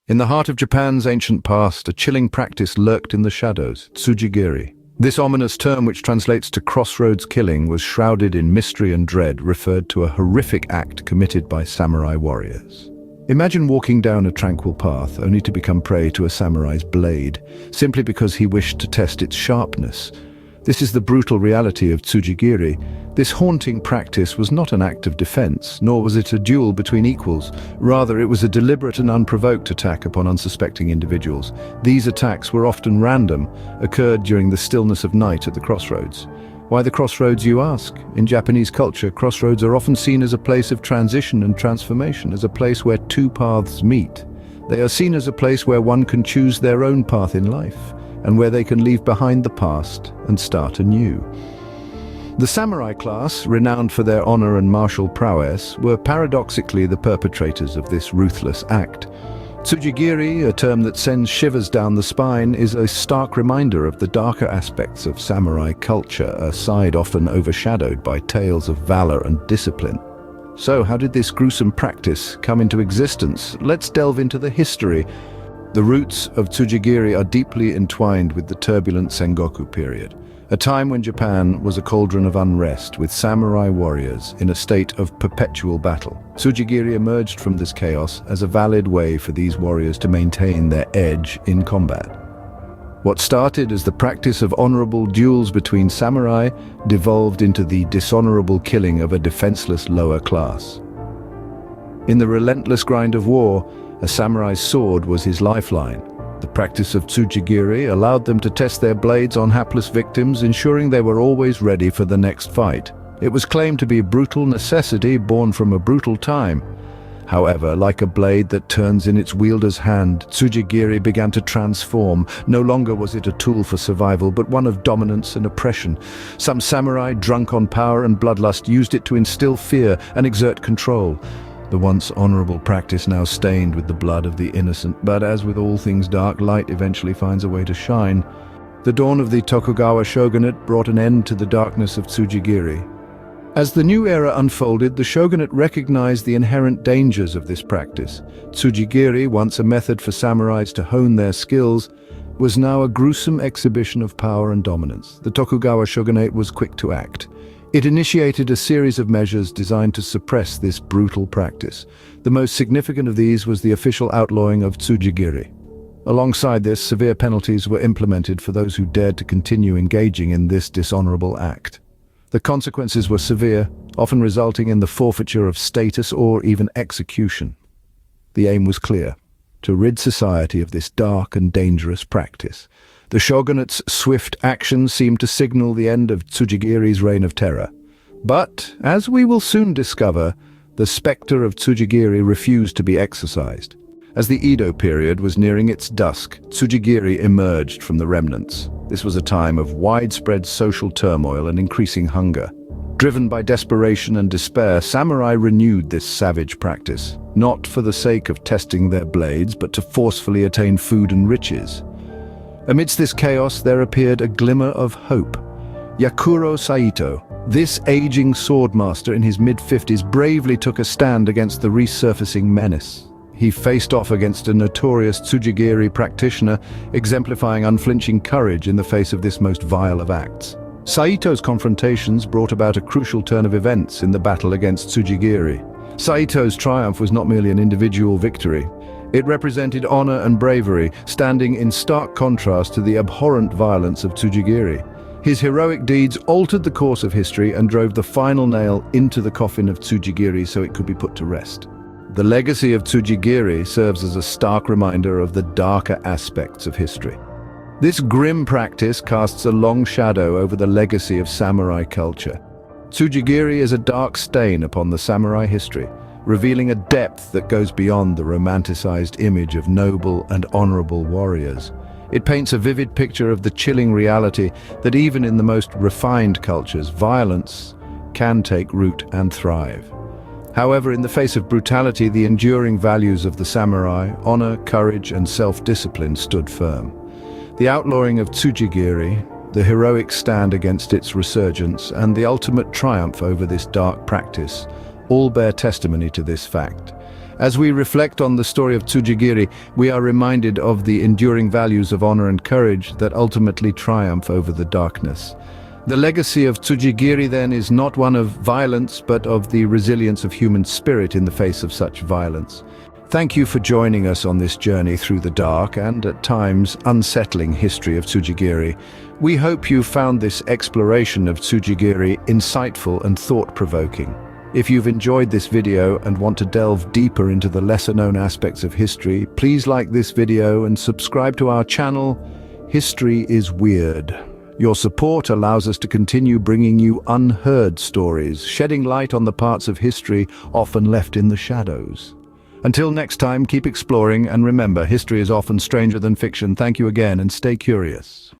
In the heart of Japan's ancient past, a chilling practice lurked in the shadows, Tsujigiri. This ominous term, which translates to crossroads killing, was shrouded in mystery and dread, referred to a horrific act committed by samurai warriors. Imagine walking down a tranquil path only to become prey to a samurai's blade, simply because he wished to test its sharpness. This is the brutal reality of Tsujigiri. This haunting practice was not an act of defense, nor was it a duel between equals. Rather, it was a deliberate and unprovoked attack upon unsuspecting individuals. These attacks were often random, occurred during the stillness of night at the crossroads. Why the crossroads, you ask? In Japanese culture, crossroads are often seen as a place of transition and transformation, as a place where two paths meet. They are seen as a place where one can choose their own path in life, and where they can leave behind the past and start anew. The samurai class, renowned for their honor and martial prowess, were paradoxically the perpetrators of this ruthless act. Tsujigiri, a term that sends shivers down the spine, is a stark reminder of the darker aspects of samurai culture, a side often overshadowed by tales of valor and discipline. So, how did this gruesome practice come into existence? Let's delve into the history. The roots of Tsujigiri are deeply entwined with the turbulent Sengoku period, a time when Japan was a cauldron of unrest, with samurai warriors in a state of perpetual battle. Tsujigiri emerged from this chaos as a valid way for these warriors to maintain their edge in combat. What started as the practice of honorable duels between samurai devolved into the dishonorable killing of a defenseless lower class. In the relentless grind of war, a samurai's sword was his lifeline. The practice of Tsujigiri allowed them to test their blades on hapless victims, ensuring they were always ready for the next fight. It was claimed to be a brutal necessity born from a brutal time. However, like a blade that turns in its wielder's hand, Tsujigiri began to transform. No longer was it a tool for survival, but one of dominance and oppression. Some samurai, drunk on power and bloodlust, used it to instill fear and exert control. The once honorable practice now stained with the blood of the innocent, but as with all things dark, light eventually finds a way to shine. The dawn of the Tokugawa Shogunate brought an end to the darkness of Tsujigiri. As the new era unfolded, the Shogunate recognized the inherent dangers of this practice. Tsujigiri, once a method for samurais to hone their skills, was now a gruesome exhibition of power and dominance. The Tokugawa Shogunate was quick to act. It initiated a series of measures designed to suppress this brutal practice. The most significant of these was the official outlawing of Tsujigiri. Alongside this, severe penalties were implemented for those who dared to continue engaging in this dishonorable act. The consequences were severe, often resulting in the forfeiture of status or even execution. The aim was clear: to rid society of this dark and dangerous practice. The shogunate's swift action seemed to signal the end of Tsujigiri's reign of terror. But, as we will soon discover, the specter of Tsujigiri refused to be exorcised. As the Edo period was nearing its dusk, Tsujigiri emerged from the remnants. This was a time of widespread social turmoil and increasing hunger. Driven by desperation and despair, samurai renewed this savage practice, not for the sake of testing their blades, but to forcefully attain food and riches. Amidst this chaos, there appeared a glimmer of hope. Yakuro Saito, this aging swordmaster in his mid-50s, bravely took a stand against the resurfacing menace. He faced off against a notorious Tsujigiri practitioner, exemplifying unflinching courage in the face of this most vile of acts. Saito's confrontations brought about a crucial turn of events in the battle against Tsujigiri. Saito's triumph was not merely an individual victory. It represented honor and bravery, standing in stark contrast to the abhorrent violence of Tsujigiri. His heroic deeds altered the course of history and drove the final nail into the coffin of Tsujigiri so it could be put to rest. The legacy of Tsujigiri serves as a stark reminder of the darker aspects of history. This grim practice casts a long shadow over the legacy of samurai culture. Tsujigiri is a dark stain upon the samurai history, revealing a depth that goes beyond the romanticized image of noble and honorable warriors. It paints a vivid picture of the chilling reality that even in the most refined cultures, violence can take root and thrive. However, in the face of brutality, the enduring values of the samurai, honor, courage, and self-discipline stood firm. The outlawing of Tsujigiri, the heroic stand against its resurgence, and the ultimate triumph over this dark practice all bear testimony to this fact. As we reflect on the story of Tsujigiri, we are reminded of the enduring values of honor and courage that ultimately triumph over the darkness. The legacy of Tsujigiri then is not one of violence, but of the resilience of human spirit in the face of such violence. Thank you for joining us on this journey through the dark and, at times, unsettling history of Tsujigiri. We hope you found this exploration of Tsujigiri insightful and thought-provoking. If you've enjoyed this video and want to delve deeper into the lesser-known aspects of history, please like this video and subscribe to our channel. History is weird. Your support allows us to continue bringing you unheard stories, shedding light on the parts of history often left in the shadows. Until next time, keep exploring, and remember, history is often stranger than fiction. Thank you again, and stay curious.